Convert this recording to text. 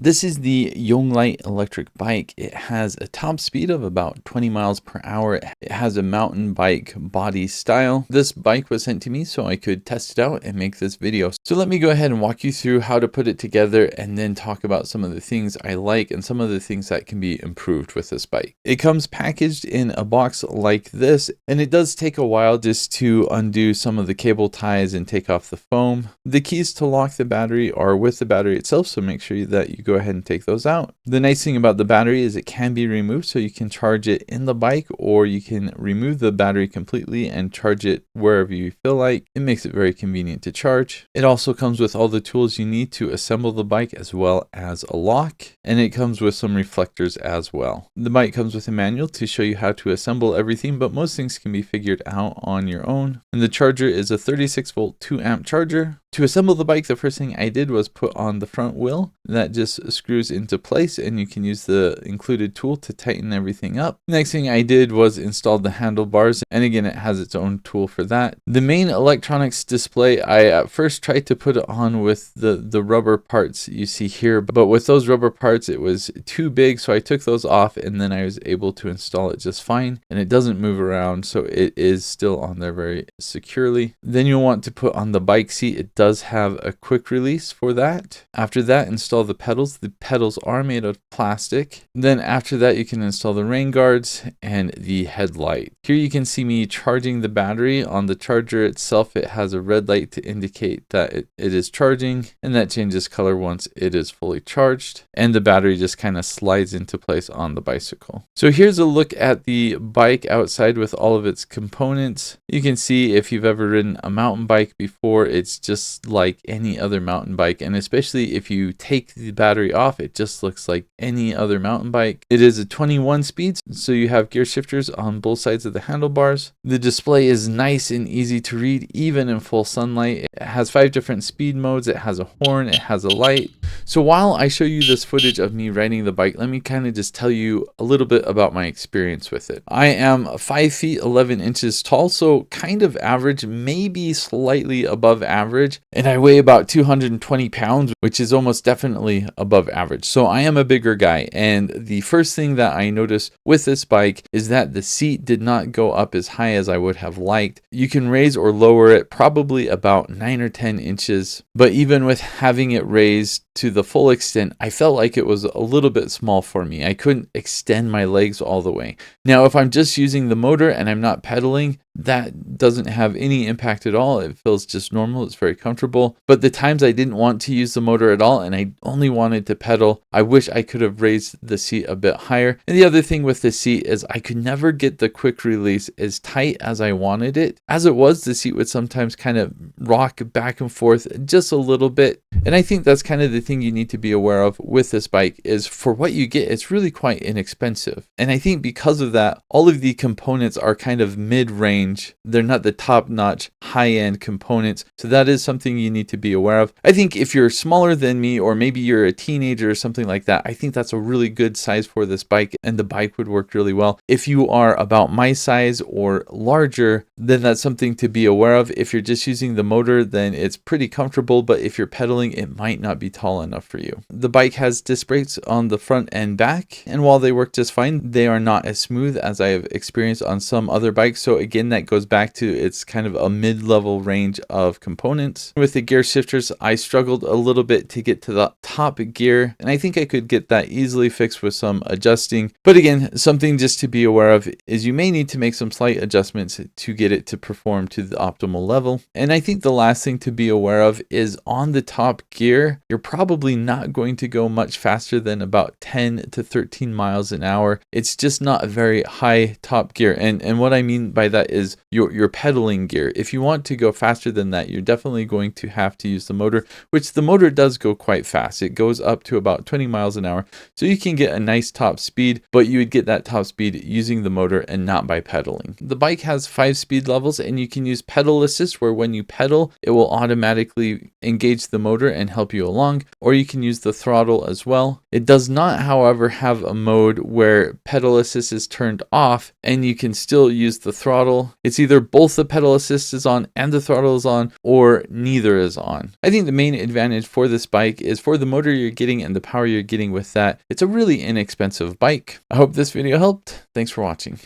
This is the Younglite electric bike. It has a top speed of about 20 miles per hour. It has a mountain bike body style. This bike was sent to me so I could test it out and make this video. So let me go ahead and walk you through how to put it together and then talk about some of the things I like and some of the things that can be improved with this bike. It comes packaged in a box like this, and it does take a while just to undo some of the cable ties and take off the foam. The keys to lock the battery are with the battery itself, so make sure that you go ahead and take those out. The nice thing about the battery is it can be removed, so you can charge it in the bike, or you can remove the battery completely and charge it wherever you feel like. It makes it very convenient to charge. It also comes with all the tools you need to assemble the bike, as well as a lock, and it comes with some reflectors as well. The bike comes with a manual to show you how to assemble everything, but most things can be figured out on your own. And the charger is a 36 volt 2 amp charger. To assemble the bike, the first thing I did was put on the front wheel. That just screws into place, and you can use the included tool to tighten everything up. Next thing I did was install the handlebars, and again, it has its own tool for that. The main electronics display, I at first tried to put it on with the rubber parts you see here, but with those rubber parts, it was too big, so I took those off, and then I was able to install it just fine, and it doesn't move around, so it is still on there very securely. Then you'll want to put on the bike seat. It does have a quick release for that. After that, install the pedals. The pedals are made of plastic. Then after that, you can install the rain guards and the headlight. Here you can see me charging the battery. On the charger itself, it has a red light to indicate that it is charging, and that changes color once it is fully charged, and the battery just kind of slides into place on the bicycle. So here's a look at the bike outside with all of its components. You can see, if you've ever ridden a mountain bike before, it's just like any other mountain bike, and especially if you take the battery off, it just looks like any other mountain bike. It is a 21 speed, so you have gear shifters on both sides of the handlebars. The display is nice and easy to read even in full sunlight. It has 5 different speed modes. It has a horn, it has a light. So while I show you this footage of me riding the bike, let me kind of just tell you a little bit about my experience with it. I am 5 feet 11 inches tall, so kind of average, maybe slightly above average. And I weigh about 220 pounds, which is almost definitely above average. So I am a bigger guy. And the first thing that I noticed with this bike is that the seat did not go up as high as I would have liked. You can raise or lower it probably about 9 or 10 inches. But even with having it raised to the full extent, I felt like it was a little bit small for me. I couldn't extend my legs all the way. Now, if I'm just using the motor and I'm not pedaling, that doesn't have any impact at all. It feels just normal. It's very comfortable. But the times I didn't want to use the motor at all and I only wanted to pedal, I wish I could have raised the seat a bit higher. And the other thing with the seat is I could never get the quick release as tight as I wanted it. As it was, the seat would sometimes kind of rock back and forth just a little bit. And I think that's kind of the thing you need to be aware of with this bike is for what you get, it's really quite inexpensive. And I think because of that, all of the components are kind of mid-range. They're not the top-notch, high-end components. So that is something you need to be aware of. I think if you're smaller than me, or maybe you're a teenager or something like that, I think that's a really good size for this bike, and the bike would work really well. If you are about my size or larger, then that's something to be aware of. If you're just using the motor, then it's pretty comfortable, but if you're pedaling, it might not be tall enough for you. The bike has disc brakes on the front and back, and while they work just fine, they are not as smooth as I have experienced on some other bikes. So again, that goes back to it's kind of a mid-level range of components. With the gear shifters, I struggled a little bit to get to the top gear, and I think I could get that easily fixed with some adjusting. But again, something just to be aware of is you may need to make some slight adjustments to get it to perform to the optimal level. And I think the last thing to be aware of is on the top gear, you're probably not going to go much faster than about 10 to 13 miles an hour. It's just not a very high top gear. And what I mean by that is your pedaling gear. If you want to go faster than that, you're definitely going to have to use the motor, which the motor does go quite fast. It goes up to about 20 miles an hour. So you can get a nice top speed, but you would get that top speed using the motor and not by pedaling. The bike has 5 speed levels, and you can use pedal assist, where when you pedal, it will automatically engage the motor motor and help you along, or you can use the throttle as well. It does not, however, have a mode where pedal assist is turned off and you can still use the throttle. It's either both the pedal assist is on and the throttle is on, or neither is on. I think the main advantage for this bike is for the motor you're getting and the power you're getting with that. It's a really inexpensive bike. I hope this video helped. Thanks for watching.